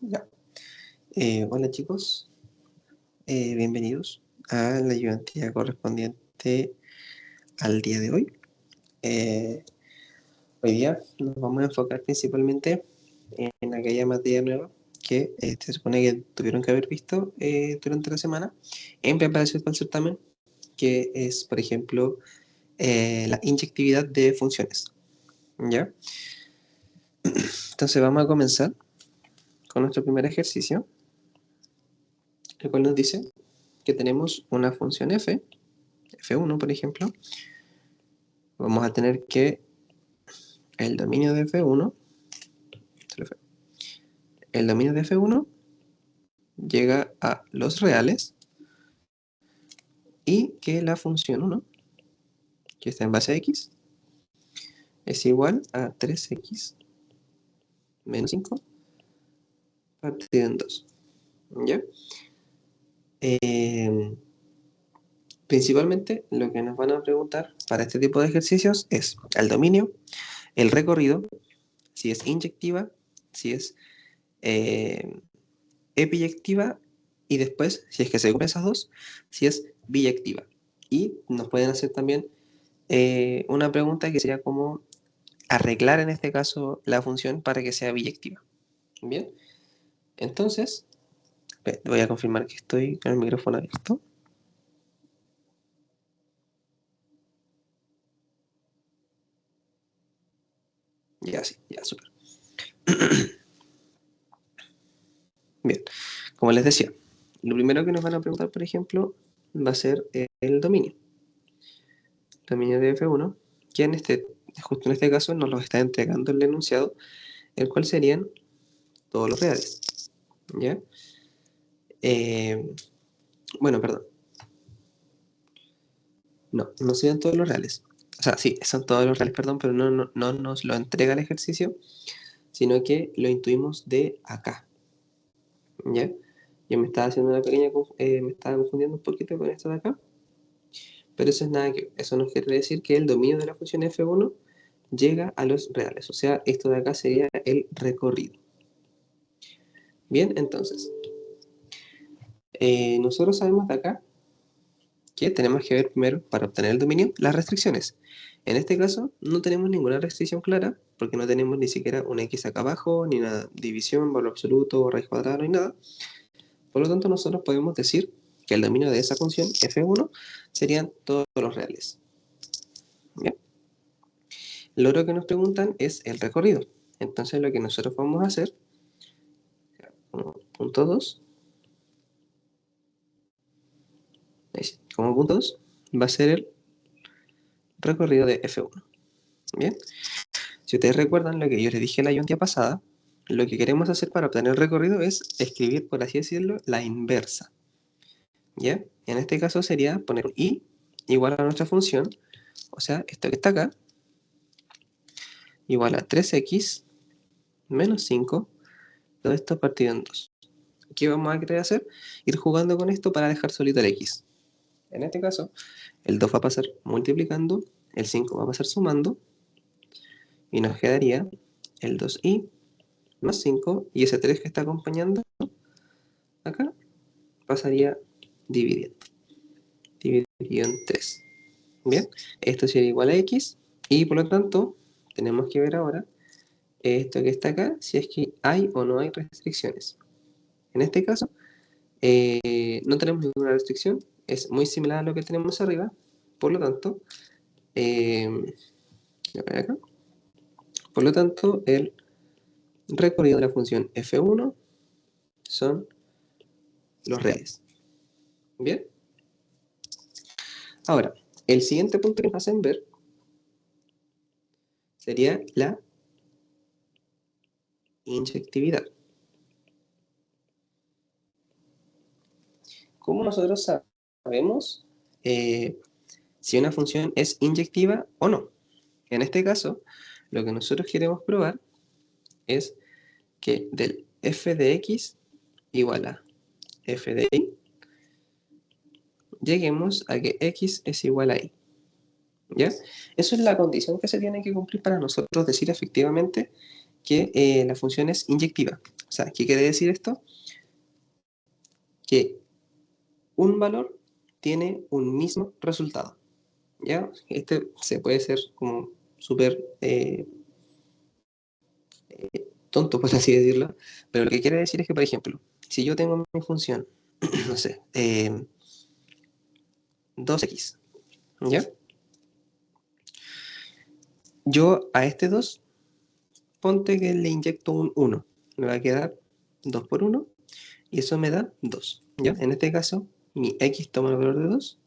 Ya. Hola chicos, bienvenidos a la ayudantía correspondiente al día de hoy. Hoy día nos vamos a enfocar principalmente en aquella materia nueva que se supone que tuvieron que haber visto durante la semana en preparación para el certamen, que es, por ejemplo, la inyectividad de funciones. ¿Ya? Entonces vamos a comenzar con nuestro primer ejercicio, el cual nos dice que tenemos una función f1 por ejemplo. Vamos a tener que el dominio de f1, el dominio de f1 llega a los reales y que la función 1, que está en base a x, es igual a 3x menos 5 partido en 2. ¿Ya? Principalmente lo que nos van a preguntar para este tipo de ejercicios es el dominio, el recorrido, si es inyectiva, si es epiyectiva y después, si es que se cumplen esas dos, si es biyectiva. Y nos pueden hacer también una pregunta que sería como arreglar en este caso la función para que sea biyectiva. Bien, entonces voy a confirmar que estoy con el micrófono abierto. Ya, sí, ya, súper. Bien, como les decía, lo primero que nos van a preguntar, por ejemplo, va a ser el dominio. Dominio de F1, que justo en este caso nos lo está entregando el enunciado, el cual serían todos los reales. ¿Ya? Bueno, perdón. No serían todos los reales. O sea, sí, son todos los reales, perdón, pero no nos lo entrega el ejercicio, sino que lo intuimos de acá. ¿Ya? Yo me estaba haciendo una pequeña, me estaba confundiendo un poquito con esto de acá, pero eso es nada que, eso nos quiere decir que el dominio de la función f1 llega a los reales, o sea, esto de acá sería el recorrido. Bien, entonces, nosotros sabemos de acá que tenemos que ver primero, para obtener el dominio, las restricciones. En este caso, no tenemos ninguna restricción clara, porque no tenemos ni siquiera una x acá abajo, ni una división, valor absoluto, raíz cuadrada, no hay nada. Por lo tanto, nosotros podemos decir que el dominio de esa función f1 serían todos los reales. ¿Bien? Lo otro que nos preguntan es el recorrido. Entonces, lo que nosotros vamos a hacer, punto 2, como punto 2, va a ser el recorrido de f1. Bien, si ustedes recuerdan lo que yo les dije en la ayudantía pasada, lo que queremos hacer para obtener el recorrido es escribir, por así decirlo, la inversa. ¿Ya? En este caso sería poner un y igual a nuestra función, o sea, esto que está acá, igual a 3x menos 5, todo esto partido en 2. ¿Qué vamos a querer hacer? Ir jugando con esto para dejar solito el x. En este caso, el 2 va a pasar multiplicando, el 5 va a pasar sumando, y nos quedaría el 2y más 5, y ese 3 que está acompañando acá, pasaría dividiendo. Dividido en 3. Bien, esto sería igual a x, y por lo tanto, tenemos que ver ahora esto que está acá, si es que hay o no hay restricciones. En este caso, no tenemos ninguna restricción, es muy similar a lo que tenemos arriba, por lo tanto, acá, por lo tanto, el recorrido de la función f1 son los reales. Bien. Ahora, el siguiente punto que nos hacen ver sería la inyectividad. ¿Cómo nosotros sabemos si una función es inyectiva o no? En este caso, lo que nosotros queremos probar es que del f de x igual a f de y, lleguemos a que x es igual a y. ¿Ya? Eso es la condición que se tiene que cumplir para nosotros decir efectivamente que la función es inyectiva. O sea, ¿qué quiere decir esto? Que un valor tiene un mismo resultado, ¿ya? Este se puede ser como súper tonto, por así decirlo, pero lo que quiere decir es que, por ejemplo, si yo tengo mi función, no sé, 2x, ¿ya? Yo a este 2, ponte que le inyecto un 1, me va a quedar 2 por 1, y eso me da 2, ¿ya? En este caso, mi x toma el valor de 2,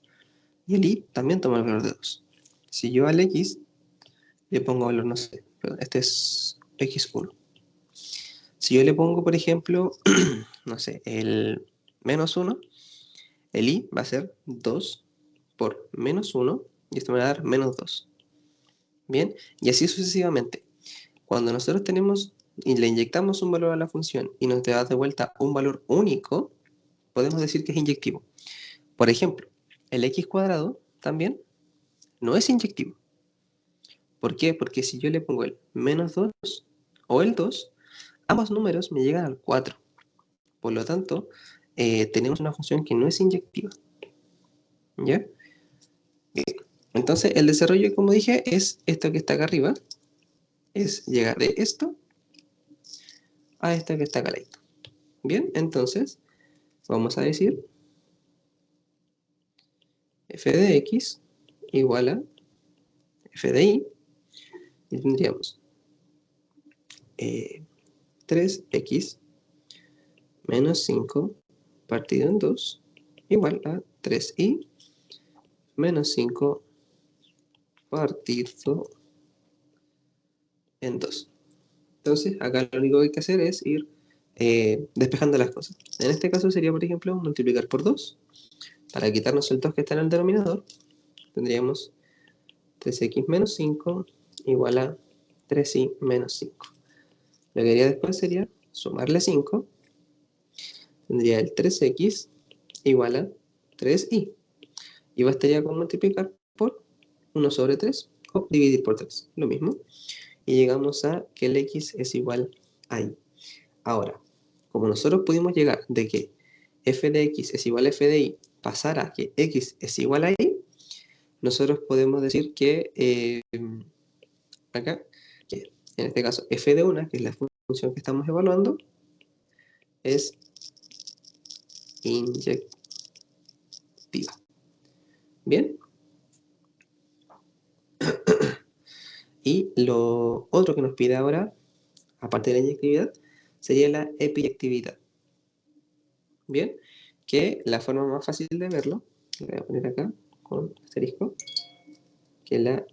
y el y también toma el valor de 2. Si yo al x le pongo valor, no sé, perdón, este es x1. Si yo le pongo, por ejemplo, no sé, el menos 1, el i va a ser 2 por menos 1, y esto me va a dar menos 2. Bien, y así sucesivamente. Cuando nosotros tenemos y le inyectamos un valor a la función y nos da de vuelta un valor único, podemos decir que es inyectivo. Por ejemplo, el x cuadrado también no es inyectivo. ¿Por qué? Porque si yo le pongo el menos 2 o el 2, ambos números me llegan al 4. Por lo tanto, tenemos una función que no es inyectiva. ¿Ya? Bien. Entonces, el desarrollo, como dije, es esto que está acá arriba. Es llegar de esto a esta que está acá al lado. Bien, entonces, vamos a decir f de x igual a f de y. Y tendríamos 3x menos 5 partido en 2 igual a 3y menos 5 partido en 2. Entonces, acá lo único que hay que hacer es ir despejando las cosas. En este caso sería, por ejemplo, multiplicar por 2. Para quitarnos el 2 que está en el denominador, tendríamos 3x menos 5 igual a 3y menos 5. Lo que haría después sería sumarle 5. Tendría el 3x igual a 3y. Y bastaría con multiplicar por 1 sobre 3 o dividir por 3. Lo mismo. Y llegamos a que el x es igual a y. Ahora, como nosotros pudimos llegar de que f de x es igual a f de y, pasar a que x es igual a y, nosotros podemos decir que acá, que en este caso f de una, que es la función que estamos evaluando, es inyectiva. Bien. Y lo otro que nos pide ahora, aparte de la inyectividad, sería la epiyectividad. Bien, que la forma más fácil de verlo, lo voy a poner acá con asterisco, que la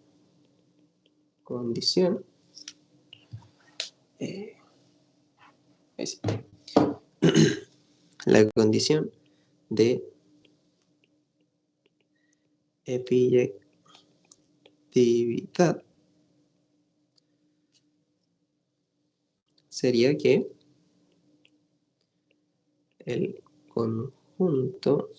condición es la condición de epiyectividad sería que el conjunto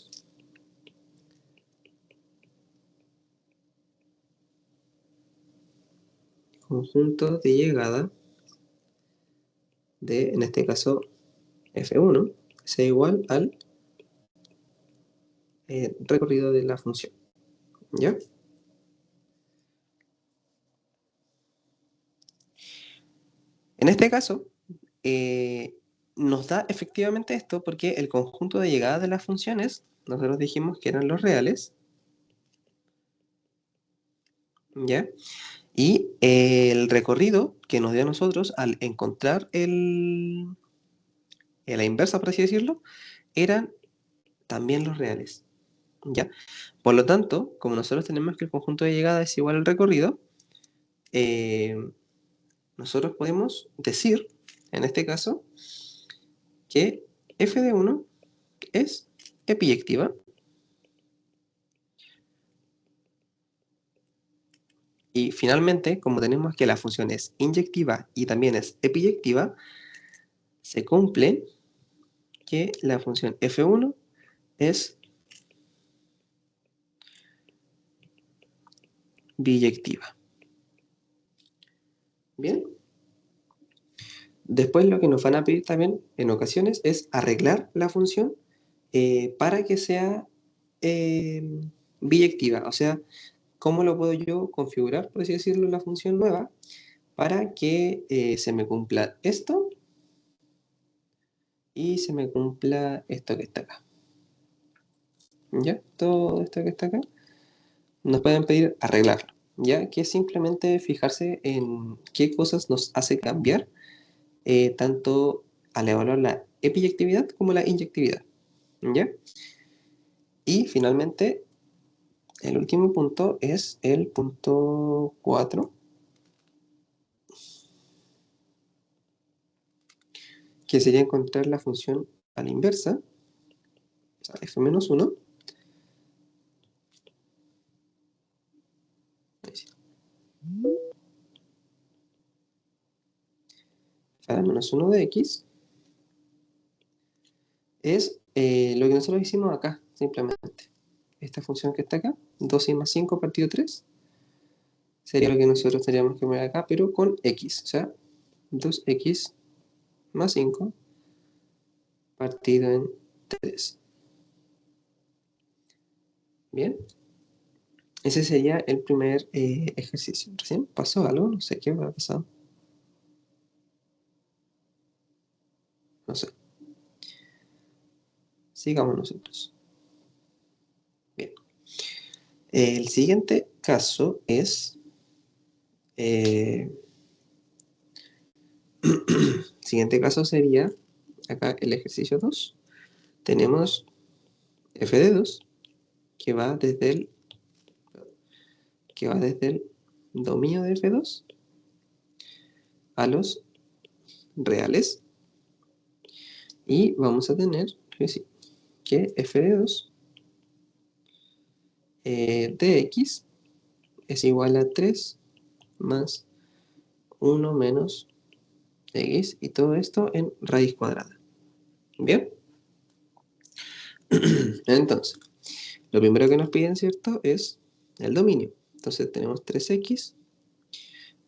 de llegada de, en este caso, f1 sea igual al recorrido de la función. ¿Ya? En este caso, nos da efectivamente esto porque el conjunto de llegada de las funciones, nosotros dijimos que eran los reales, ¿ya? Y el recorrido que nos dio a nosotros al encontrar la inversa, por así decirlo, eran también los reales, ¿ya? Por lo tanto, como nosotros tenemos que el conjunto de llegada es igual al recorrido, nosotros podemos decir, en este caso, que f de 1 es epiyectiva. Y finalmente, como tenemos que la función es inyectiva y también es epiyectiva, se cumple que la función f1 es biyectiva. Bien. Después lo que nos van a pedir también en ocasiones es arreglar la función para que sea biyectiva. O sea, ¿cómo lo puedo yo configurar, por así decirlo, la función nueva para que se me cumpla esto y se me cumpla esto que está acá? ¿Ya? Todo esto que está acá nos pueden pedir arreglarlo, ¿ya? Que es simplemente fijarse en qué cosas nos hace cambiar tanto al evaluar la epiyectividad como la inyectividad, ¿ya? Y finalmente, el último punto es el punto 4, que sería encontrar la función a la inversa, o sea, f-1, para menos 1 de x, es lo que nosotros hicimos acá, simplemente. Esta función que está acá, 2i más 5 partido 3, sería lo que nosotros tendríamos que poner acá, pero con x, o sea, 2x más 5 partido en 3. Bien, ese sería el primer ejercicio. ¿Recién pasó algo? No sé qué habrá pasado. No sé. Sigamos nosotros. Bien. El siguiente caso es... siguiente caso sería, acá el ejercicio 2. Tenemos f de 2 que va desde el dominio de f2 a los reales. Y vamos a tener que f de 2 de x es igual a 3 más 1 menos x, y todo esto en raíz cuadrada. Bien, entonces, lo primero que nos piden, ¿cierto?, es el dominio. Entonces tenemos 3x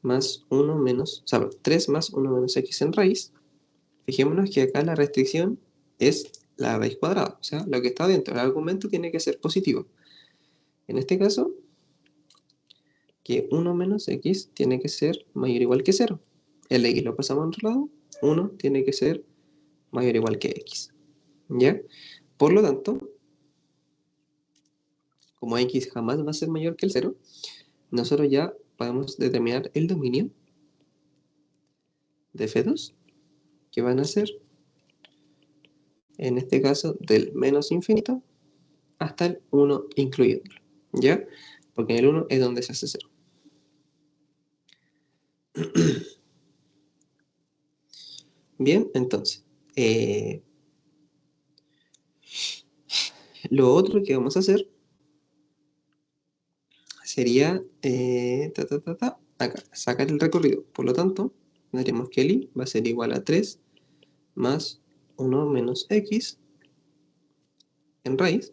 más 1 menos, o sea, 3 más 1 menos x en raíz. Fijémonos que acá la restricción es la raíz cuadrada, o sea, lo que está dentro del argumento tiene que ser positivo. En este caso, que 1 menos x tiene que ser mayor o igual que 0. El x lo pasamos a otro lado, 1 tiene que ser mayor o igual que x. ¿Ya? Por lo tanto, como x jamás va a ser mayor que el 0, nosotros ya podemos determinar el dominio de f2, que van a ser, en este caso, del menos infinito hasta el 1 incluyéndolo. ¿Ya? Porque en el 1 es donde se hace 0. Bien, entonces, lo otro que vamos a hacer sería, acá, sacar el recorrido. Por lo tanto, tendremos que el i va a ser igual a 3 más 1 menos x en raíz.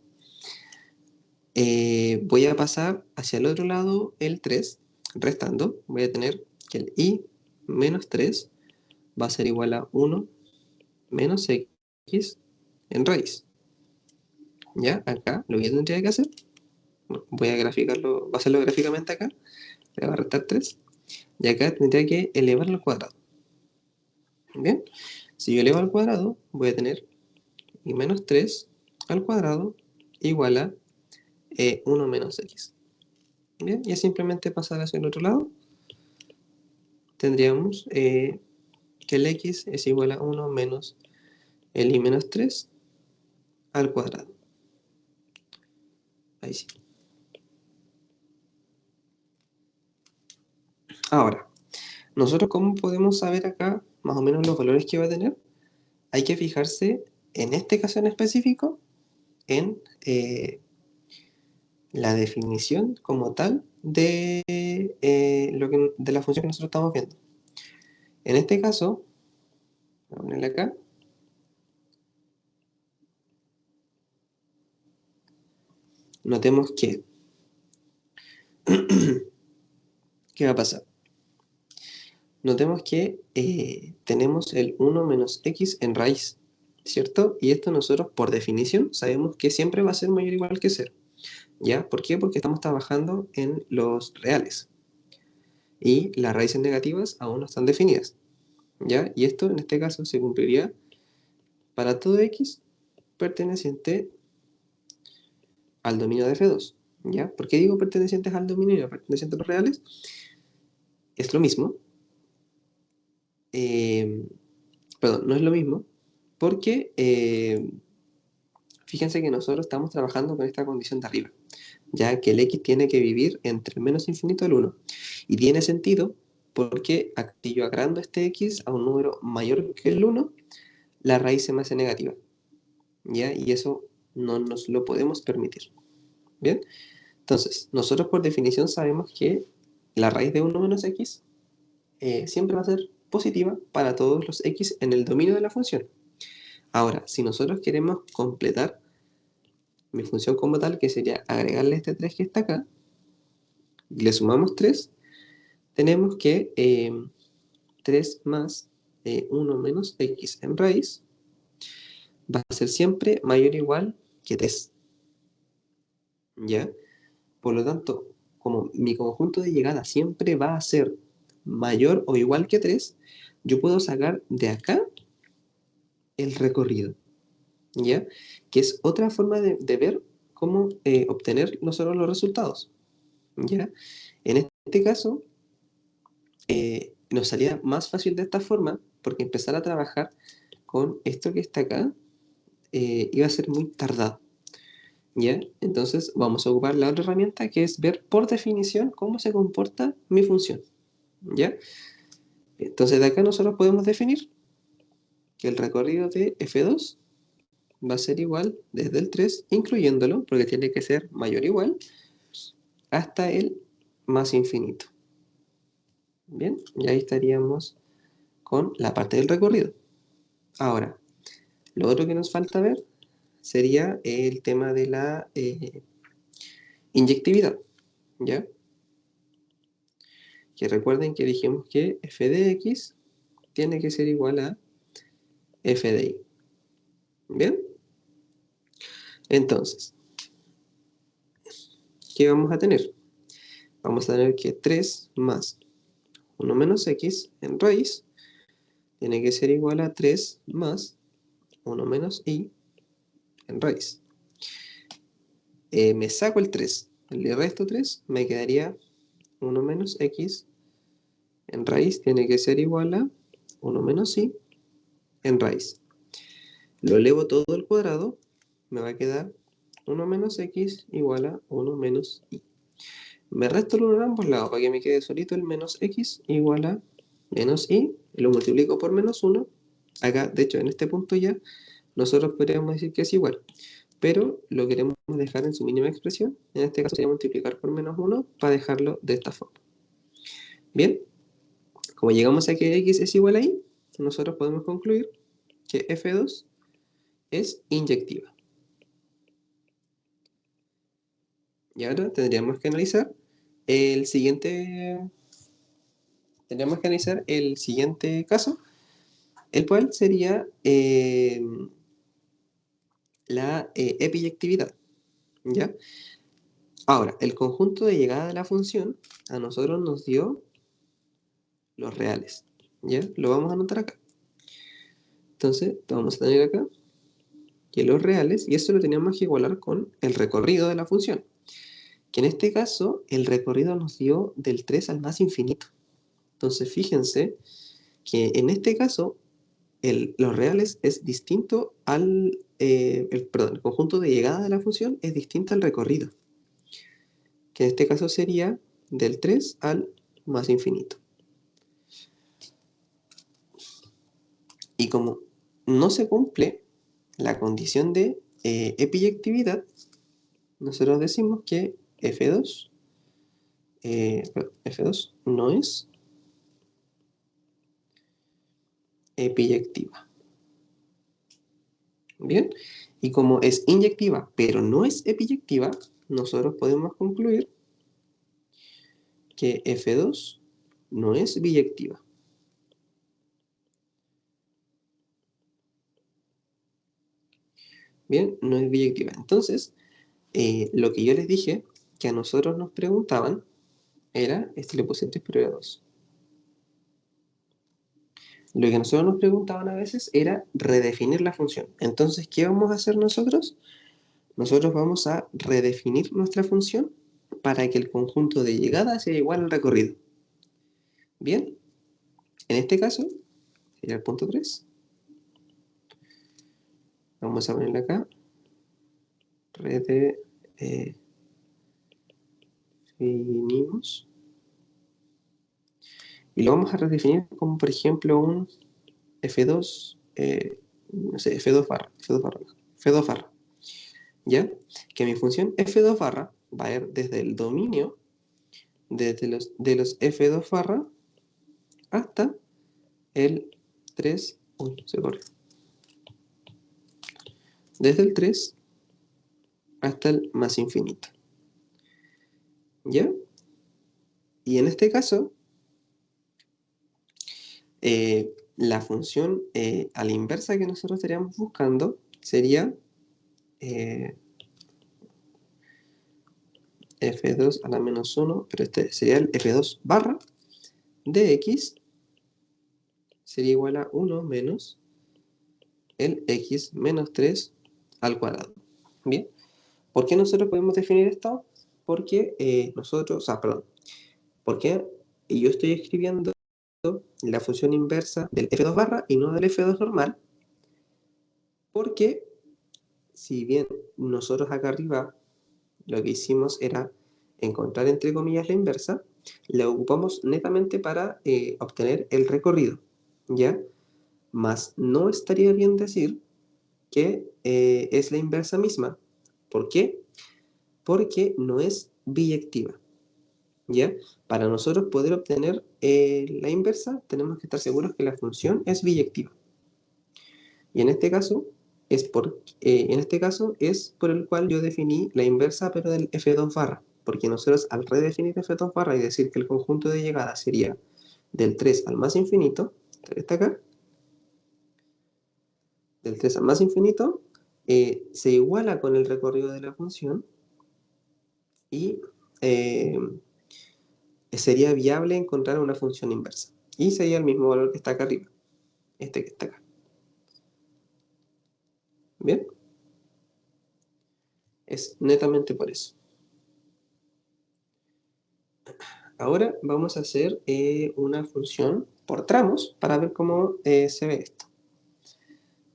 Voy a pasar hacia el otro lado el 3, restando. Voy a tener que el i menos 3 va a ser igual a 1 menos x en raíz. ¿Ya? Acá lo que yo tendría que hacer, voy a graficarlo, va a hacerlo gráficamente acá, le voy a restar 3, y acá tendría que elevarlo al cuadrado. Bien, si yo elevo al cuadrado, voy a tener i menos 3 al cuadrado igual a 1 menos x. Bien, y es simplemente pasar hacia el otro lado. Tendríamos que el x es igual a 1 menos el i menos 3 al cuadrado. Ahí sí. Ahora, nosotros cómo podemos saber acá más o menos los valores que va a tener. Hay que fijarse en este caso en específico en la definición como tal de, de la función que nosotros estamos viendo. En este caso, voy a ponerle acá, notemos que ¿qué va a pasar? notemos que tenemos el 1 menos x en raíz, ¿cierto? Y esto nosotros, por definición, sabemos que siempre va a ser mayor o igual que 0. ¿Ya? ¿Por qué? Porque estamos trabajando en los reales. Y las raíces negativas aún no están definidas. ¿Ya? Y esto, en este caso, se cumpliría para todo x perteneciente al dominio de F2. ¿Ya? ¿Por qué digo pertenecientes al dominio y pertenecientes a los reales? Es lo mismo. Perdón, no es lo mismo, porque fíjense que nosotros estamos trabajando con esta condición de arriba, ya que el x tiene que vivir entre el menos infinito y el 1. Y tiene sentido porque si yo agrando este x a un número mayor que el 1, la raíz se me hace negativa, ¿ya? Y eso no nos lo podemos permitir. ¿Bien? Entonces, nosotros por definición sabemos que la raíz de 1 menos x siempre va a ser positiva para todos los x en el dominio de la función. Ahora, si nosotros queremos completar mi función como tal, que sería agregarle este 3 que está acá, y le sumamos 3, tenemos que 3 más 1 menos x en raíz va a ser siempre mayor o igual que 3. ¿Ya? Por lo tanto, como mi conjunto de llegada siempre va a ser mayor o igual que 3, yo puedo sacar de acá el recorrido. ¿Ya? Que es otra forma de ver cómo obtener nosotros los resultados. ¿Ya? En este caso, nos salía más fácil de esta forma, porque empezar a trabajar con esto que está acá iba a ser muy tardado. ¿Ya? Entonces vamos a ocupar la otra herramienta, que es ver por definición cómo se comporta mi función. ¿Ya? Entonces de acá nosotros podemos definir que el recorrido de f2 va a ser igual desde el 3, incluyéndolo, porque tiene que ser mayor o igual, hasta el más infinito. Bien, y ahí estaríamos con la parte del recorrido. Ahora, lo otro que nos falta ver sería el tema de la inyectividad, ¿ya? Que recuerden que dijimos que f de x tiene que ser igual a f de y. ¿Bien? Entonces, ¿qué vamos a tener? Vamos a tener que 3 más 1 menos x en raíz tiene que ser igual a 3 más 1 menos y en raíz. Me saco el 3, le resto 3, me quedaría 1 menos x en raíz tiene que ser igual a 1 menos y en raíz. Lo elevo todo al cuadrado, me va a quedar 1 menos x igual a 1 menos y. Me resto el 1 en ambos lados para que me quede solito el menos x igual a menos y lo multiplico por menos 1. Acá, de hecho, en este punto ya, nosotros podríamos decir que es igual, pero lo queremos dejar en su mínima expresión. En este caso sería multiplicar por menos 1 para dejarlo de esta forma. Bien, como llegamos a que x es igual a y, nosotros podemos concluir que f2 es inyectiva. Y ahora tendríamos que analizar el siguiente caso, el cual sería la epiyectividad. ¿Ya? Ahora, el conjunto de llegada de la función a nosotros nos dio los reales. ¿Ya? Lo vamos a anotar acá. Entonces, vamos a tener acá que los reales, y eso lo teníamos que igualar con el recorrido de la función. Que en este caso, el recorrido nos dio del 3 al más infinito. Entonces, fíjense que en este caso, los reales es distinto al, el conjunto de llegada de la función es distinto al recorrido, que en este caso sería del 3 al más infinito. Y como no se cumple la condición de epiyectividad, nosotros decimos que f2 no es epiyectiva. Bien, y como es inyectiva pero no es epiyectiva, nosotros podemos concluir que f2 no es biyectiva. Bien, no es biyectiva. Entonces, lo que yo les dije, que a nosotros nos preguntaban, era, este le puse 3 pero era 2. Lo que a nosotros nos preguntaban a veces era redefinir la función. Entonces, ¿qué vamos a hacer nosotros? Nosotros vamos a redefinir nuestra función para que el conjunto de llegada sea igual al recorrido. Bien, en este caso, sería el punto 3. Vamos a ponerle acá, redefinimos. Y lo vamos a redefinir como, por ejemplo, un F2, no sé, F2 barra, F2 barra, ¿ya? Que mi función F2 barra va a ir desde el dominio, desde de los F2 barra hasta el 3, uy, se corre, desde el 3 hasta el más infinito, ¿ya? Y en este caso, la función a la inversa que nosotros estaríamos buscando sería F2 a la menos 1, pero este sería el F2 barra de X sería igual a 1 menos el X menos 3 al cuadrado. Bien, ¿por qué nosotros podemos definir esto? Porque porque yo estoy escribiendo la función inversa del F2 barra y no del F2 normal, porque si bien nosotros acá arriba lo que hicimos era encontrar entre comillas la inversa, la ocupamos netamente para obtener el recorrido, ¿ya? Más no estaría bien decir que es la inversa misma. ¿Por qué? Porque no es biyectiva, ¿ya? Para nosotros poder obtener la inversa, tenemos que estar seguros que la función es biyectiva. Y en este caso, en este caso es por el cual yo definí la inversa, pero del F2 barra. Porque nosotros al redefinir F2 barra y decir que el conjunto de llegada sería del 3 al más infinito, está acá, del 3 al más infinito, se iguala con el recorrido de la función y eh, sería viable encontrar una función inversa. Y sería el mismo valor que está acá arriba, este que está acá. ¿Bien? Es netamente por eso. Ahora vamos a hacer una función por tramos para ver cómo se ve esto.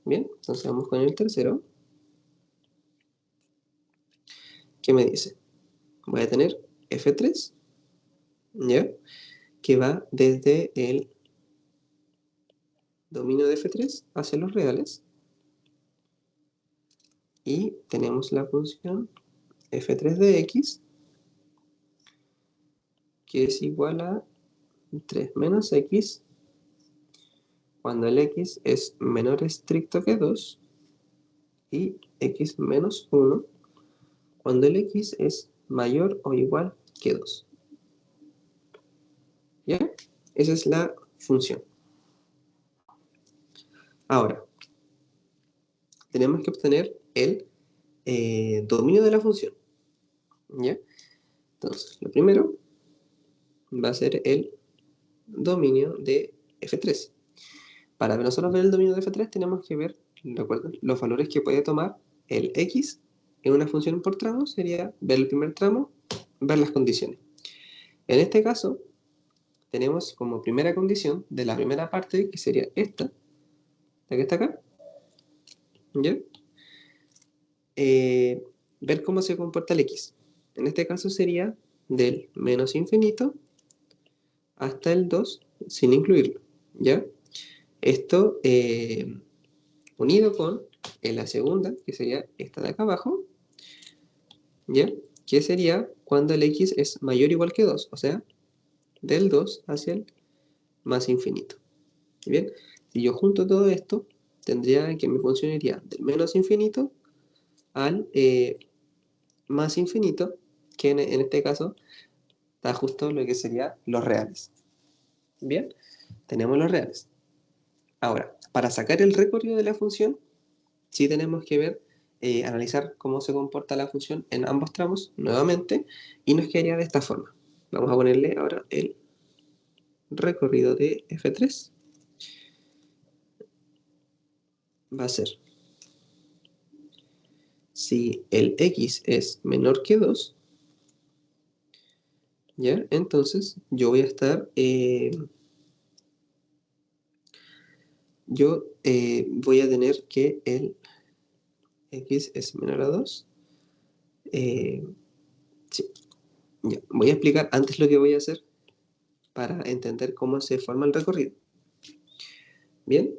Bien, entonces vamos con el tercero. ¿Qué me dice? Voy a tener F3, ¿ya? Que va desde el dominio de F3 hacia los reales. Y tenemos la función F3 de X, que es igual a 3 menos X cuando el X es menor estricto que 2 y X menos 1 cuando el X es mayor o igual que 2. ¿Ya? Esa es la función. Ahora, tenemos que obtener el dominio de la función. ¿Ya? Entonces, lo primero va a ser el dominio de F3. Para nosotros ver el dominio de F3 tenemos que ver, recuerden, los valores que puede tomar el X en una función por tramo sería ver el primer tramo, ver las condiciones. En este caso, tenemos como primera condición de la primera parte, que sería esta, la que está acá, ¿ya? Ver cómo se comporta el X. En este caso sería del menos infinito hasta el 2 sin incluirlo, ¿ya? Esto unido con la segunda, que sería esta de acá abajo, ¿ya? Que sería cuando el X es mayor o igual que 2, o sea, del 2 hacia el más infinito. Bien, si yo junto todo esto, tendría que mi función iría del menos infinito al más infinito, que en este caso está justo lo que sería los reales. Bien, tenemos los reales. Ahora, para sacar el recorrido de la función, sí tenemos que ver analizar cómo se comporta la función en ambos tramos nuevamente y nos quedaría de esta forma. Vamos a ponerle ahora el recorrido de f3. Va a ser, si el x es menor que 2, ¿ya? Entonces yo voy a estar, voy a tener que el x es menor a 2. Sí, ya. Voy a explicar antes lo que voy a hacer para entender cómo se forma el recorrido. Bien,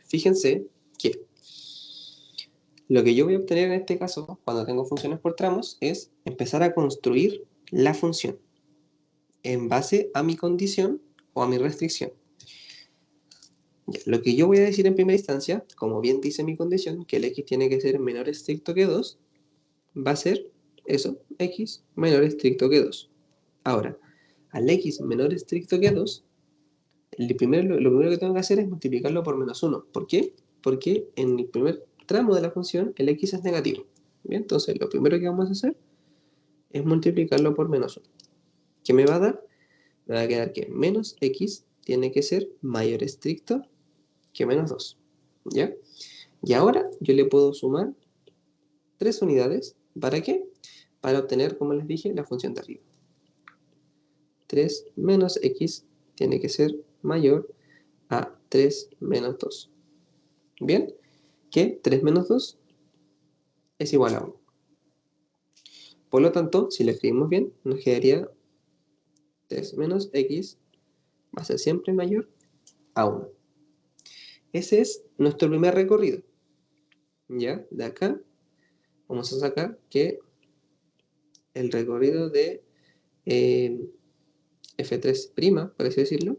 fíjense que lo que yo voy a obtener en este caso, cuando tengo funciones por tramos, es empezar a construir la función en base a mi condición o a mi restricción. Ya, lo que yo voy a decir en primera instancia, como bien dice mi condición, que el x tiene que ser menor estricto que 2, va a ser eso, x menor estricto que 2. Ahora, al x menor estricto que 2, lo primero que tengo que hacer es multiplicarlo por menos 1. ¿Por qué? Porque en el primer tramo de la función el x es negativo. Bien, entonces lo primero que vamos a hacer es multiplicarlo por menos 1. ¿Qué me va a dar? Me va a quedar que menos x tiene que ser mayor estricto que menos 2. ¿Ya? Y ahora yo le puedo sumar 3 unidades. ¿Para qué? Para obtener, como les dije, la función de arriba. 3 menos x tiene que ser mayor a 3 menos 2. ¿Bien? Que 3 menos 2 es igual a 1. Por lo tanto, si lo escribimos bien, nos quedaría 3 menos x va a ser siempre mayor a 1. Ese es nuestro primer recorrido. ¿Ya? De acá vamos a sacar que el recorrido de f3', por así decirlo,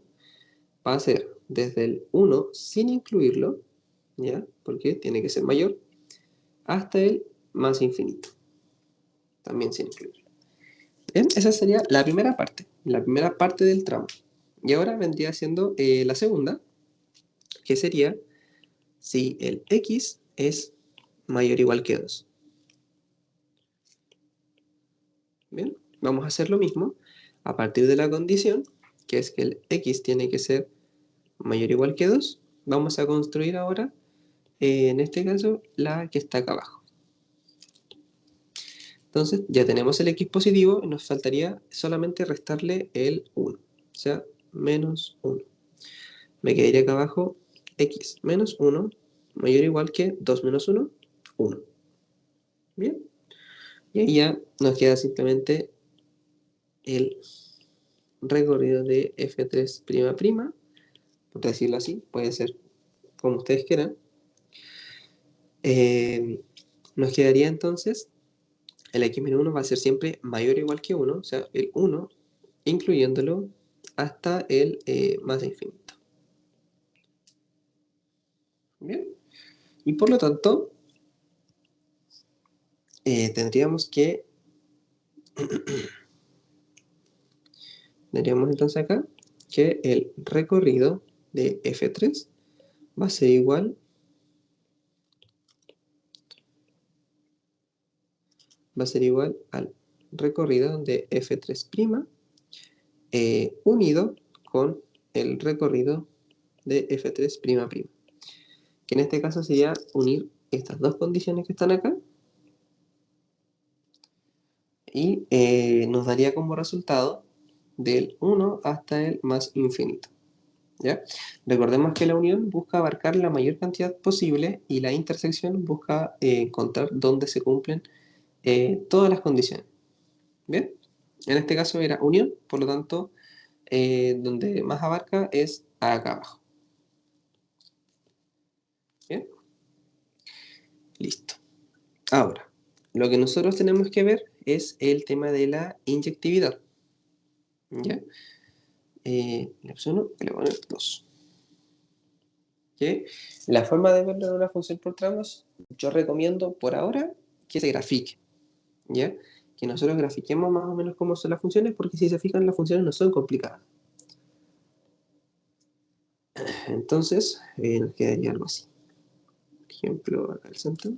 va a ser desde el 1 sin incluirlo, ¿ya? Porque tiene que ser mayor, hasta el más infinito, también sin incluirlo. Bien, esa sería la primera parte del tramo. Y ahora vendría siendo la segunda, que sería si el x es mayor o igual que 2. Bien, vamos a hacer lo mismo a partir de la condición, que es que el x tiene que ser mayor o igual que 2. Vamos a construir ahora, en este caso, la que está acá abajo. Entonces ya tenemos el x positivo y nos faltaría solamente restarle el 1, o sea, menos 1. Me quedaría acá abajo x menos 1 mayor o igual que 2 menos 1, 1. Bien, y ahí ya nos queda simplemente el recorrido de f3'', por decirlo así, puede ser como ustedes quieran. Nos quedaría entonces el x menos 1 va a ser siempre mayor o igual que 1, o sea, el 1, incluyéndolo hasta el más infinito. Bien, y por lo tanto, tendríamos entonces acá que el recorrido de f3 va a ser igual al recorrido de f3' unido con el recorrido de f3'', que en este caso sería unir estas dos condiciones que están acá y nos daría como resultado del 1 hasta el más infinito. ¿Ya? Recordemos que la unión busca abarcar la mayor cantidad posible y la intersección busca encontrar dónde se cumplen todas las condiciones. ¿Bien? En este caso era unión, por lo tanto, donde más abarca es acá abajo. ¿Bien? Listo. Ahora, lo que nosotros tenemos que ver es el tema de la inyectividad. ¿Ya? Le puse 1, le voy a poner 2. ¿Okay? La forma de verlo en una función por tramos, yo recomiendo por ahora que se grafique. ¿Ya? Que nosotros grafiquemos más o menos cómo son las funciones, porque si se fijan, las funciones no son complicadas. Entonces, nos quedaría algo así. ejemplo, acá el centro.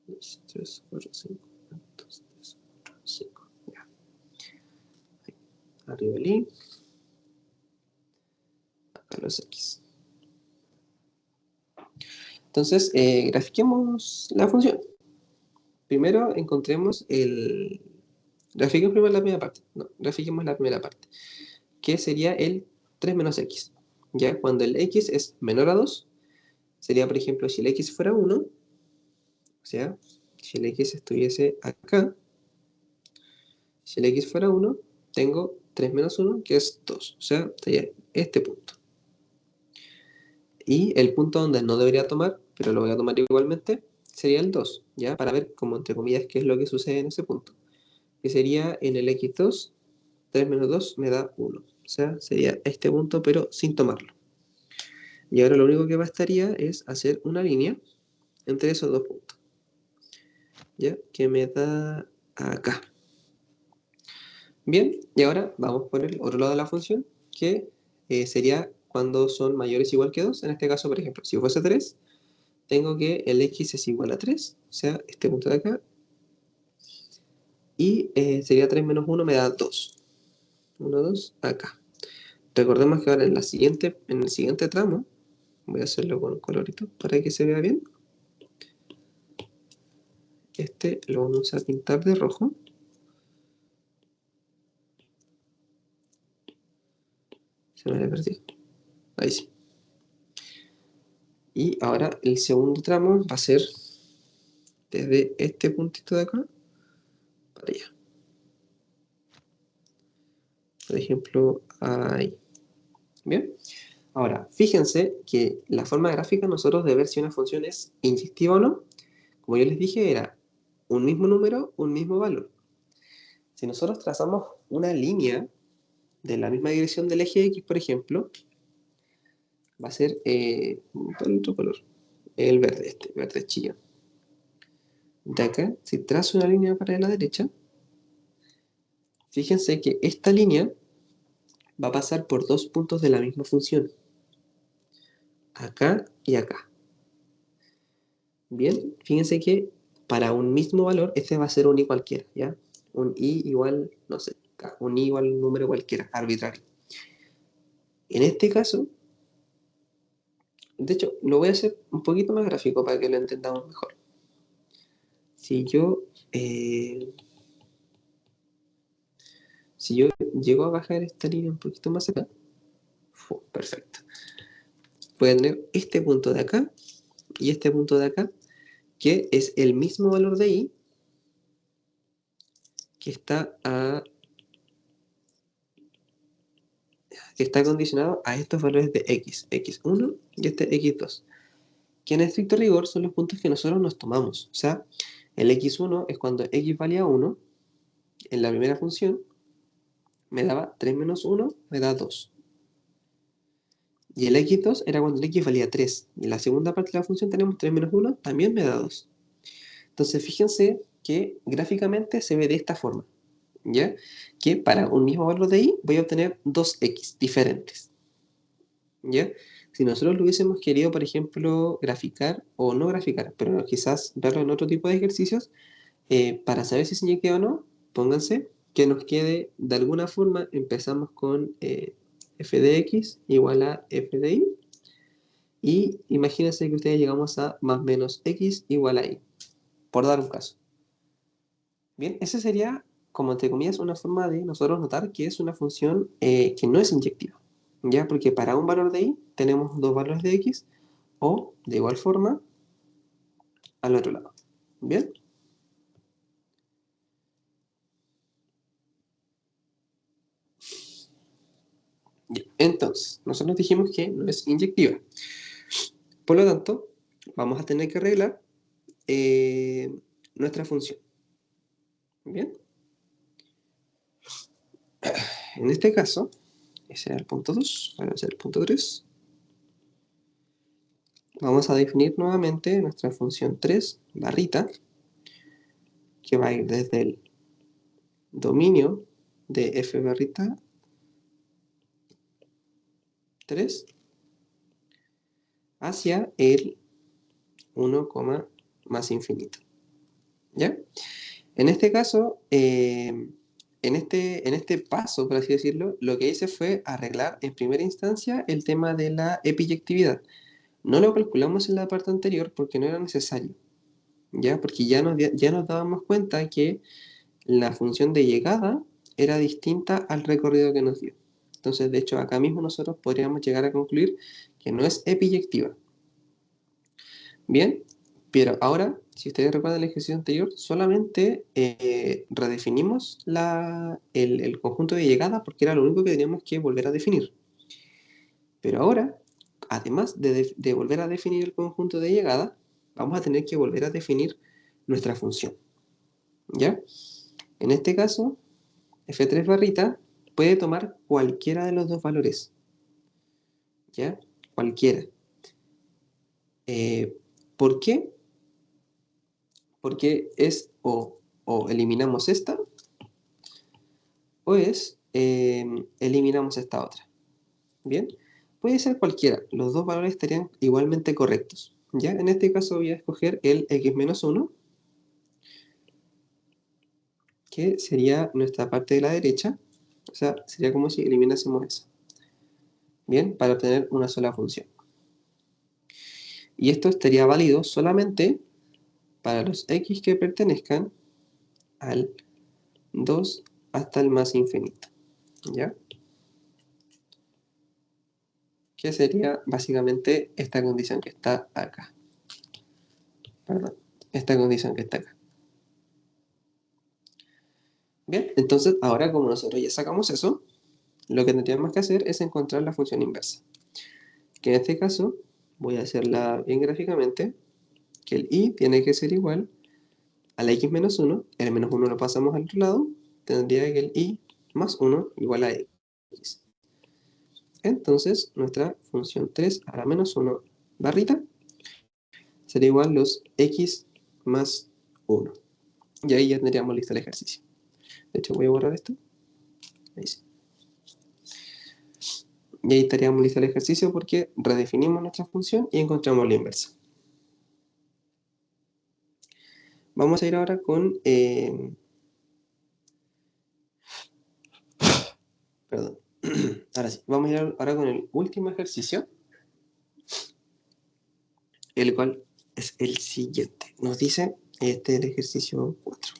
2, 3, 4, 5, 2, 3, 4, 5. Ya. Arriba el y, acá los x. Entonces, grafiquemos la función. Primero encontremos el... Grafiquemos primero la primera parte. No, grafiquemos la primera parte. Que sería el 3 menos x. Ya, cuando el x es menor a 2, sería, por ejemplo, si el x fuera 1, o sea, si el x estuviese acá, si el x fuera 1, tengo 3 menos 1, que es 2. O sea, sería este punto. Y el punto donde no debería tomar, pero lo voy a tomar igualmente, sería el 2, ¿ya? Para ver, como entre comillas, qué es lo que sucede en ese punto. Que sería en el x2, 3 menos 2 me da 1. O sea, sería este punto, pero sin tomarlo. Y ahora lo único que bastaría es hacer una línea entre esos dos puntos. ¿Ya? Que me da acá. Bien, y ahora vamos por el otro lado de la función, que sería cuando son mayores o igual que 2. En este caso, por ejemplo, si fuese 3, tengo que el x es igual a 3, o sea, este punto de acá, y sería 3 menos 1 me da 2. 1, 2, acá. Recordemos que ahora en el siguiente tramo, voy a hacerlo con colorito para que se vea bien. Este lo vamos a pintar de rojo. Se me había perdido. Ahí sí. Y ahora el segundo tramo va a ser desde este puntito de acá para allá. Por ejemplo, ahí. Bien. Ahora, fíjense que la forma gráfica nosotros de ver si una función es inyectiva o no, como yo les dije, era un mismo número, un mismo valor. Si nosotros trazamos una línea de la misma dirección del eje X, por ejemplo, va a ser ¿cuál otro color? El verde, este, verde chillón. De acá, si trazo una línea para la derecha, fíjense que esta línea va a pasar por dos puntos de la misma función. Acá y acá. Bien, fíjense que para un mismo valor, este va a ser un i cualquiera, ¿ya? Un i igual, no sé, un i igual un número cualquiera, arbitrario. En este caso, de hecho, lo voy a hacer un poquito más gráfico para que lo entendamos mejor. Si yo, si yo llego a bajar esta línea un poquito más acá, perfecto. Voy a tener este punto de acá y este punto de acá, que es el mismo valor de i que está condicionado a estos valores de x, x1 y este x2, que en estricto rigor son los puntos que nosotros nos tomamos. O sea, el x1 es cuando x valía 1, en la primera función me daba 3 menos 1, me da 2. Y el x2 era cuando el x valía 3. Y en la segunda parte de la función tenemos 3 menos 1, también me da 2. Entonces fíjense que gráficamente se ve de esta forma, ¿ya? Que para un mismo valor de i voy a obtener dos x diferentes, ¿ya? Si nosotros lo hubiésemos querido, por ejemplo, graficar, o no graficar, pero quizás verlo en otro tipo de ejercicios, para saber si es inyectiva o no, pónganse que nos quede de alguna forma, empezamos con f de x igual a f de y, y imagínense que ustedes llegamos a más menos x igual a y, por dar un caso. Bien, esa sería, como entre comillas, una forma de nosotros notar que es una función que no es inyectiva, ¿ya? Porque para un valor de y tenemos dos valores de x, o de igual forma al otro lado. ¿Bien? Entonces, nosotros dijimos que no es inyectiva. Por lo tanto, vamos a tener que arreglar nuestra función. ¿Bien? En este caso, ese era el punto 2, ahora va a ser el punto 3. Vamos a definir nuevamente nuestra función 3, barrita, que va a ir desde el dominio de f barrita 3 hacia el 1, más infinito. ¿Ya? En este caso, en este paso, por así decirlo, lo que hice fue arreglar en primera instancia el tema de la epiyectividad. No lo calculamos en la parte anterior porque no era necesario, ¿ya? Porque ya nos dábamos cuenta que la función de llegada era distinta al recorrido que nos dio. Entonces, de hecho, acá mismo nosotros podríamos llegar a concluir que no es epiyectiva. Bien, pero ahora, si ustedes recuerdan el ejercicio anterior, solamente redefinimos el conjunto de llegada porque era lo único que teníamos que volver a definir. Pero ahora, además de volver a definir el conjunto de llegada, vamos a tener que volver a definir nuestra función. ¿Ya? En este caso, f3 barrita puede tomar cualquiera de los dos valores. ¿Ya? Cualquiera. ¿Por qué? Porque es o eliminamos esta, o es eliminamos esta otra. Bien, puede ser cualquiera, los dos valores estarían igualmente correctos. ¿Ya? En este caso voy a escoger el x-1, que sería nuestra parte de la derecha, o sea, sería como si eliminásemos esa. Bien, para obtener una sola función. Y esto estaría válido solamente para los x que pertenezcan al 2 hasta el más infinito. ¿Ya? Que sería básicamente esta condición que está acá. Perdón, esta condición que está acá. Bien, entonces ahora como nosotros ya sacamos eso, lo que tendríamos que hacer es encontrar la función inversa. Que en este caso, voy a hacerla bien gráficamente, que el y tiene que ser igual al x menos 1, el menos 1 lo pasamos al otro lado, tendría que el y más 1 igual a x. Entonces, nuestra función 3 a la menos 1 barrita sería igual a los x más 1. Y ahí ya tendríamos listo el ejercicio. De hecho, voy a borrar esto. Ahí sí. Y ahí estaríamos listo el ejercicio porque redefinimos nuestra función y encontramos la inversa. Vamos a ir ahora con... perdón. Ahora sí, vamos a ir ahora con el último ejercicio, el cual es el siguiente. Nos dice, este es el ejercicio 4.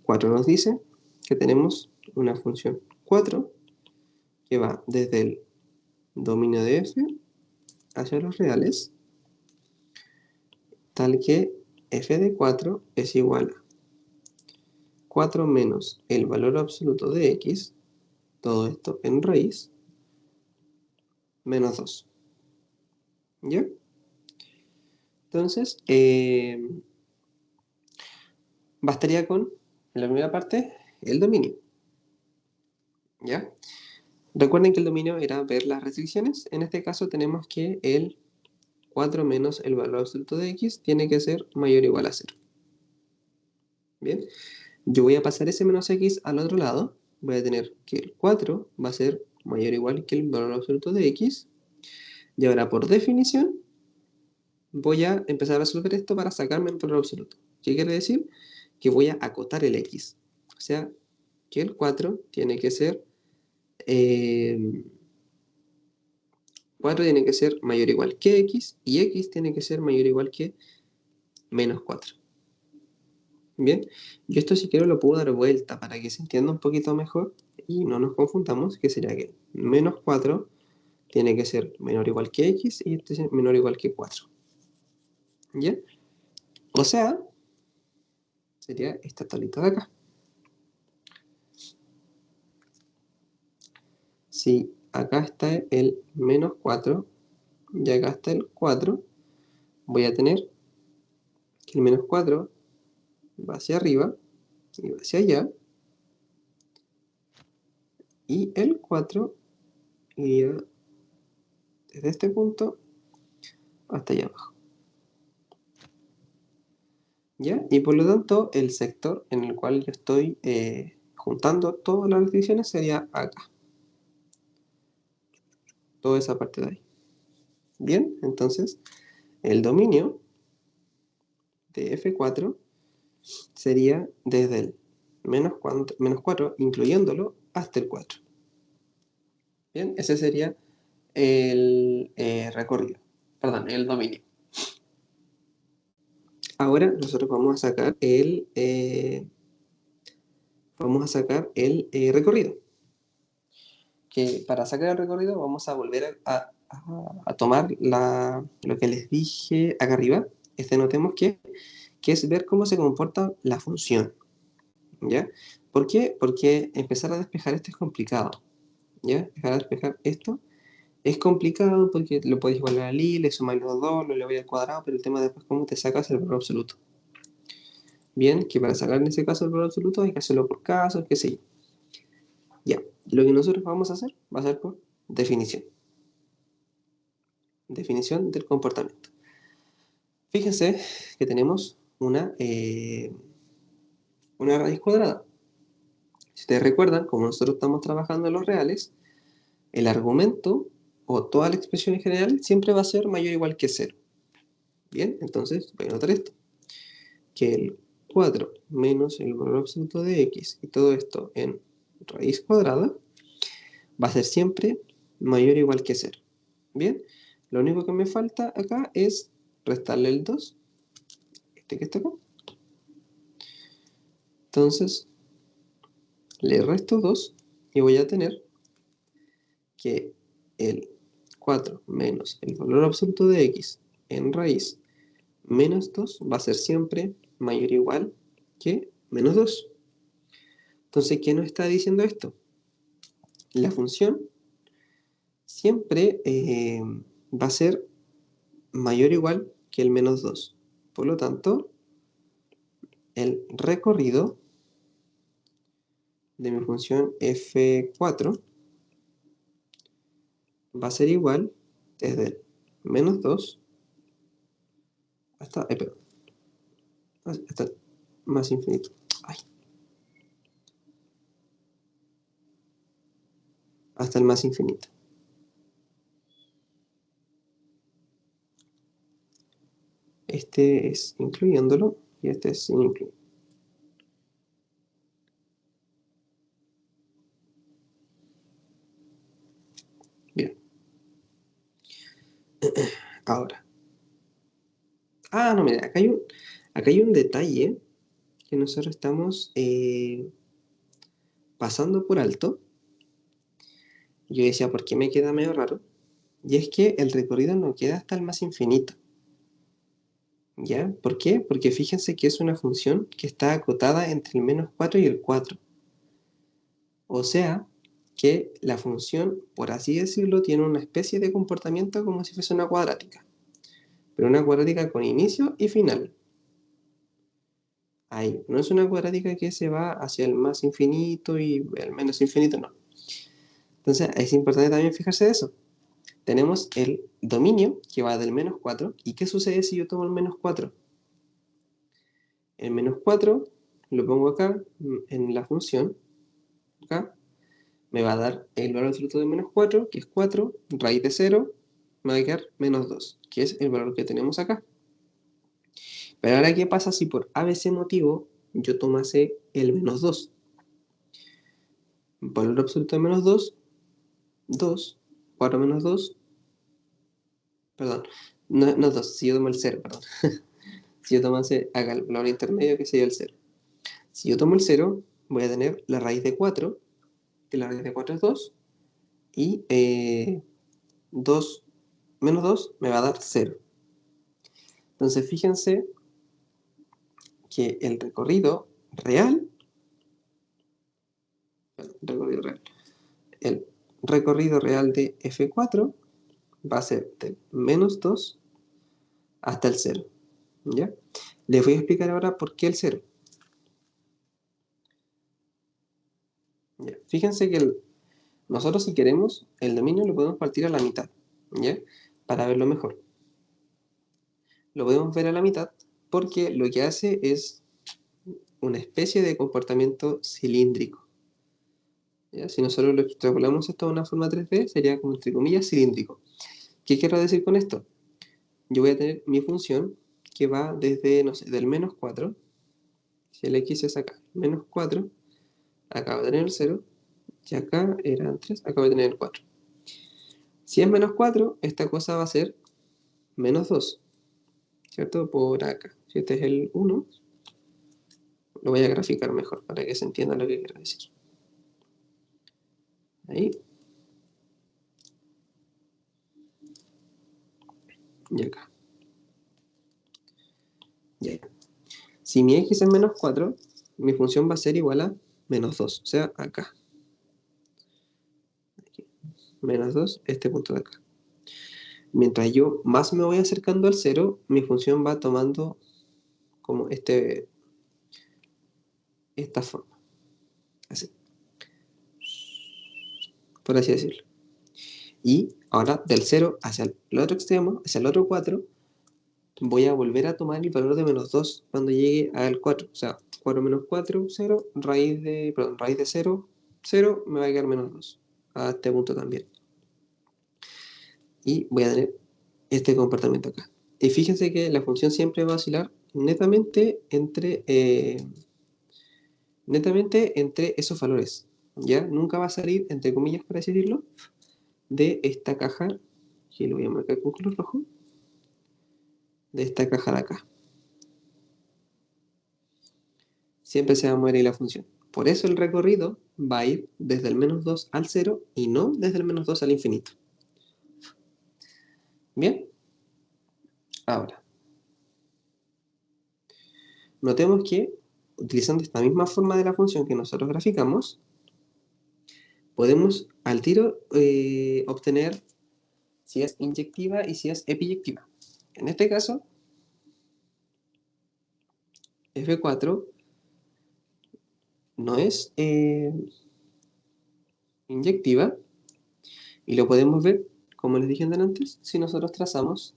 4 nos dice que tenemos una función 4 que va desde el dominio de f hacia los reales, tal que f de 4 es igual a 4 menos el valor absoluto de x, todo esto en raíz, menos 2. ¿Ya? Entonces, bastaría con, en la primera parte, el dominio. ¿Ya? Recuerden que el dominio era ver las restricciones. En este caso tenemos que el 4 menos el valor absoluto de x tiene que ser mayor o igual a 0. Bien, yo voy a pasar ese menos x al otro lado. Voy a tener que el 4 va a ser mayor o igual que el valor absoluto de x. Y ahora, por definición, voy a empezar a resolver esto para sacarme el valor absoluto. ¿Qué quiere decir? Que voy a acotar el x. O sea, que el 4 tiene que ser... 4 tiene que ser mayor o igual que x y x tiene que ser mayor o igual que menos 4. Bien, yo esto si quiero lo puedo dar vuelta para que se entienda un poquito mejor y no nos confundamos, que sería que menos 4 tiene que ser menor o igual que x y este es menor o igual que 4. ¿Ya? O sea, sería esta tablita de acá. Si acá está el menos 4 y acá está el 4, voy a tener que el menos 4 va hacia arriba y va hacia allá, y el 4 iría desde este punto hasta allá abajo. ¿Ya? Y por lo tanto, el sector en el cual yo estoy juntando todas las divisiones sería acá. Toda esa parte de ahí. Bien, entonces el dominio de F4 sería desde el menos 4, incluyéndolo, hasta el 4. Bien, ese sería el recorrido, perdón, el dominio. Ahora nosotros vamos a sacar el recorrido. Que para sacar el recorrido vamos a volver a tomar lo que les dije acá arriba. Notemos que es ver cómo se comporta la función. ¿Ya? ¿Por qué? Porque empezar a despejar esto es complicado. ¿Ya? Empezar a despejar esto es complicado porque lo podéis igualar al i, le sumáis los dos, lo le voy al cuadrado, pero el tema después es cómo te sacas el valor absoluto. Bien, que para sacar en ese caso el valor absoluto hay que hacerlo por casos, qué sé yo. Ya, lo que nosotros vamos a hacer va a ser por definición. Definición del comportamiento. Fíjense que tenemos una raíz cuadrada. Si ustedes recuerdan, como nosotros estamos trabajando en los reales, el argumento o toda la expresión en general siempre va a ser mayor o igual que 0. Bien, entonces voy a anotar esto. Que el 4 menos el valor absoluto de x y todo esto en raíz cuadrada va a ser siempre mayor o igual que 0. Bien, lo único que me falta acá es restarle el 2, este que está acá. Entonces, le resto 2 y voy a tener que el 4 menos el valor absoluto de x en raíz menos 2 va a ser siempre mayor o igual que menos 2. Entonces, ¿qué nos está diciendo esto? La función siempre va a ser mayor o igual que el menos 2. Por lo tanto, el recorrido de mi función f4 va a ser igual desde el menos 2 hasta, hasta más infinito. Ay. Hasta el más infinito. Este es incluyéndolo y este es sin incluir. Bien. Ahora. Ah, no, mira, acá hay un detalle que nosotros estamos pasando por alto. Yo decía, ¿por qué me queda medio raro? Y es que el recorrido no queda hasta el más infinito. ¿Ya? ¿Por qué? Porque fíjense que es una función que está acotada entre el menos 4 y el 4. O sea, que la función, por así decirlo, tiene una especie de comportamiento como si fuese una cuadrática. Pero una cuadrática con inicio y final. Ahí, no es una cuadrática que se va hacia el más infinito y el menos infinito, no. Entonces, es importante también fijarse de eso. Tenemos el dominio que va del menos 4. ¿Y qué sucede si yo tomo el menos 4? El menos 4 lo pongo acá en la función, acá, me va a dar el valor absoluto de menos 4, que es 4, raíz de 0, me va a quedar menos 2, que es el valor que tenemos acá. Pero ahora, ¿qué pasa si por ABC motivo yo tomase el menos 2? Valor absoluto de menos 2, 2, 4 menos 2, perdón, no 2, si yo tomo el 0, perdón. Si yo tomase acá el valor intermedio, que sería el 0. Si yo tomo el 0, voy a tener la raíz de 4, que la raíz de 4 es 2, y 2 menos 2 me va a dar 0. Entonces fíjense que el recorrido real, el recorrido real de F4 va a ser del menos 2 hasta el 0. ¿Ya? Les voy a explicar ahora por qué el 0. ¿Ya? Fíjense que nosotros, si queremos, el dominio lo podemos partir a la mitad, ¿ya? Para verlo mejor. Lo podemos ver a la mitad porque lo que hace es una especie de comportamiento cilíndrico. ¿Ya? Si nosotros lo extrapolamos esto a una forma 3D, sería como entre comillas cilíndrico. ¿Qué quiero decir con esto? Yo voy a tener mi función que va desde, no sé, del menos 4. Si el x es acá, menos 4, acá va a tener el 0, y acá eran 3, acá va a tener el 4. Si es menos 4, esta cosa va a ser menos 2, ¿cierto? Por acá. Si este es el 1, lo voy a graficar mejor para que se entienda lo que quiero decir. Ahí. Y acá. Ya. Si mi x es menos 4, mi función va a ser igual a menos 2, o sea, acá. Aquí. Menos 2, este punto de acá. Mientras yo más me voy acercando al 0, mi función va tomando como esta forma. Así. Por así decirlo. Y ahora del 0 hacia el otro extremo, hacia el otro 4, voy a volver a tomar el valor de menos 2 cuando llegue al 4. O sea, 4 menos 4, 0, raíz de 0, 0, me va a quedar menos 2. A este punto también. Y voy a tener este comportamiento acá. Y fíjense que la función siempre va a oscilar netamente entre esos valores. ¿Ya? Nunca va a salir, entre comillas, para decirlo, de esta caja, que lo voy a marcar con color rojo, de esta caja de acá. Siempre se va a mover ahí la función. Por eso el recorrido va a ir desde el menos 2 al 0 y no desde el menos 2 al infinito. Bien, ahora, notemos que utilizando esta misma forma de la función que nosotros graficamos, podemos al tiro obtener si es inyectiva y si es epiyectiva. En este caso, F4 no es inyectiva y lo podemos ver, como les dije antes, si nosotros trazamos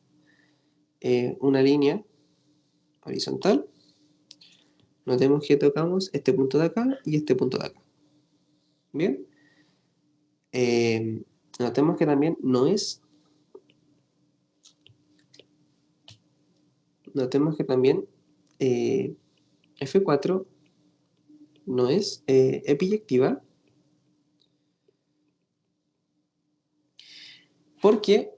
una línea horizontal. Notemos que tocamos este punto de acá y este punto de acá. Bien. Notemos que también no es. Notemos que también F4 no es epiyectiva. Porque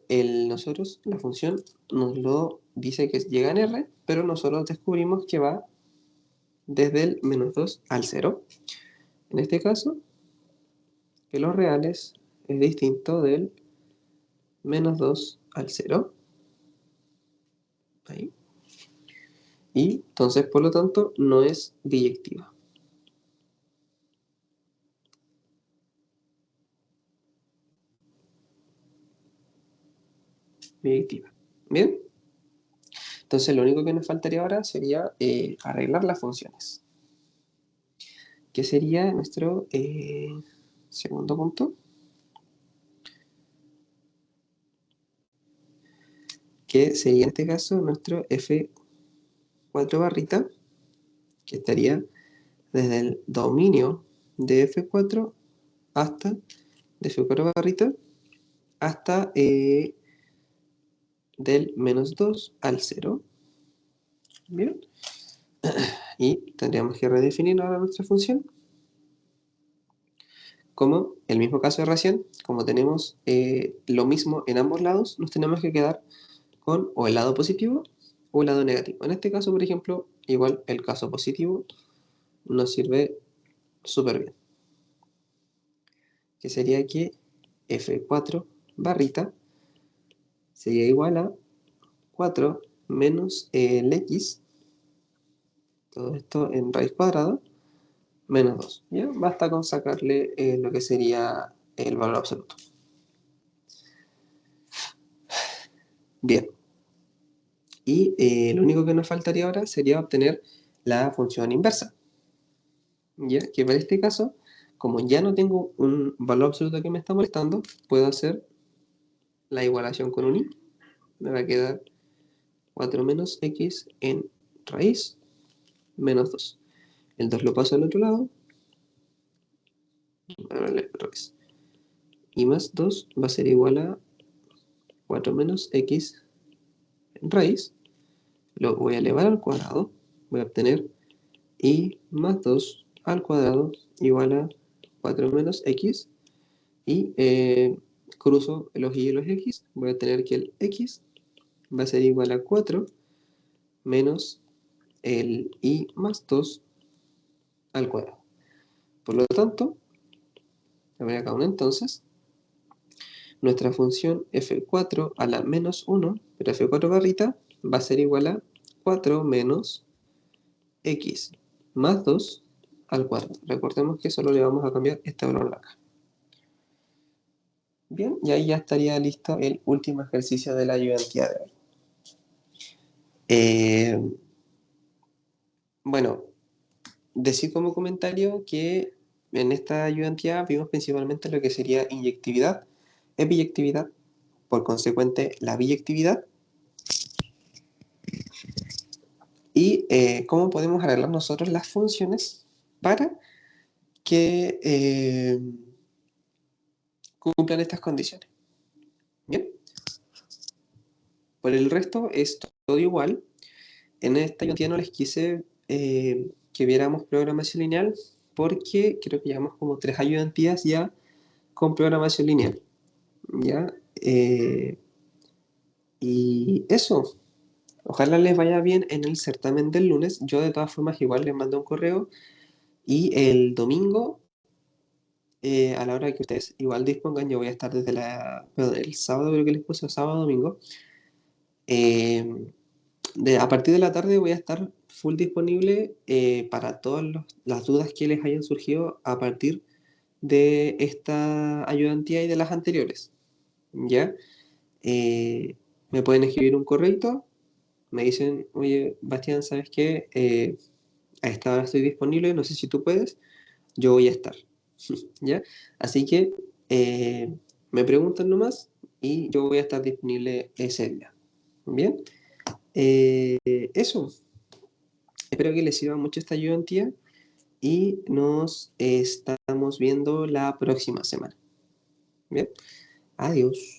nosotros, la función nos lo dice que llega en R, pero nosotros descubrimos que va desde el menos 2 al 0. En este caso, que los reales es distinto del menos 2 al 0. Ahí. Y entonces, por lo tanto, no es biyectiva. Biyectiva. Bien. Entonces, lo único que nos faltaría ahora sería arreglar las funciones. ¿Qué sería nuestro segundo punto? Que sería en este caso nuestro F4 barrita, que estaría desde el dominio de F4 hasta, de F4 barrita, hasta del menos 2 al 0. Bien. Y tendríamos que redefinir ahora nuestra función. Como el mismo caso de recién, como tenemos lo mismo en ambos lados, nos tenemos que quedar con o el lado positivo o el lado negativo. En este caso, por ejemplo, igual el caso positivo nos sirve súper bien. Que sería que F4 barrita sería igual a 4 menos el X, todo esto en raíz cuadrada, menos 2. ¿Ya? Basta con sacarle lo que sería el valor absoluto. Bien. Y lo único que nos faltaría ahora sería obtener la función inversa. ¿Ya? Que para este caso, como ya no tengo un valor absoluto que me está molestando, puedo hacer la igualación con un i. Me va a quedar 4 menos x en raíz menos 2. El 2 lo paso al otro lado. al revés. Y más 2 va a ser igual a 4 menos x en raíz. Lo voy a elevar al cuadrado. Voy a obtener y más 2 al cuadrado igual a 4 menos x. Y cruzo los y y los x. Voy a tener que el x va a ser igual a 4 menos el y más 2 al cuadrado. Por lo tanto, voy acá un entonces, nuestra función f4 a la menos 1, pero f4 barrita, va a ser igual a 4 menos x más 2 al cuadrado. Recordemos que solo le vamos a cambiar este valor de acá. Bien, y ahí ya estaría listo el último ejercicio de la ayudantía de hoy. Bueno, decir como comentario que en esta ayudantía vimos principalmente lo que sería inyectividad, epiyectividad, por consecuente la biyectividad, y cómo podemos arreglar nosotros las funciones para que cumplan estas condiciones. Bien, por el resto es todo igual. En esta ayudantía no les quise que viéramos programación lineal porque creo que llevamos como 3 ayudantías ya con programación lineal. ¿Ya? Y eso, ojalá les vaya bien en el certamen del lunes. Yo de todas formas igual les mando un correo y el domingo, a la hora que ustedes igual dispongan, yo voy a estar desde perdón, el sábado creo que les puse, sábado, domingo. A partir de la tarde voy a estar full disponible para todas las dudas que les hayan surgido a partir de esta ayudantía y de las anteriores. ¿Ya? Me pueden escribir un correito, me dicen, oye, Bastián, ¿sabes qué? A esta hora estoy disponible, no sé si tú puedes, yo voy a estar. ¿Ya? Así que me preguntan nomás y yo voy a estar disponible ese día. ¿Bien? Eso. Espero que les sirva mucho esta ayudantía y nos estamos viendo la próxima semana. Bien, adiós.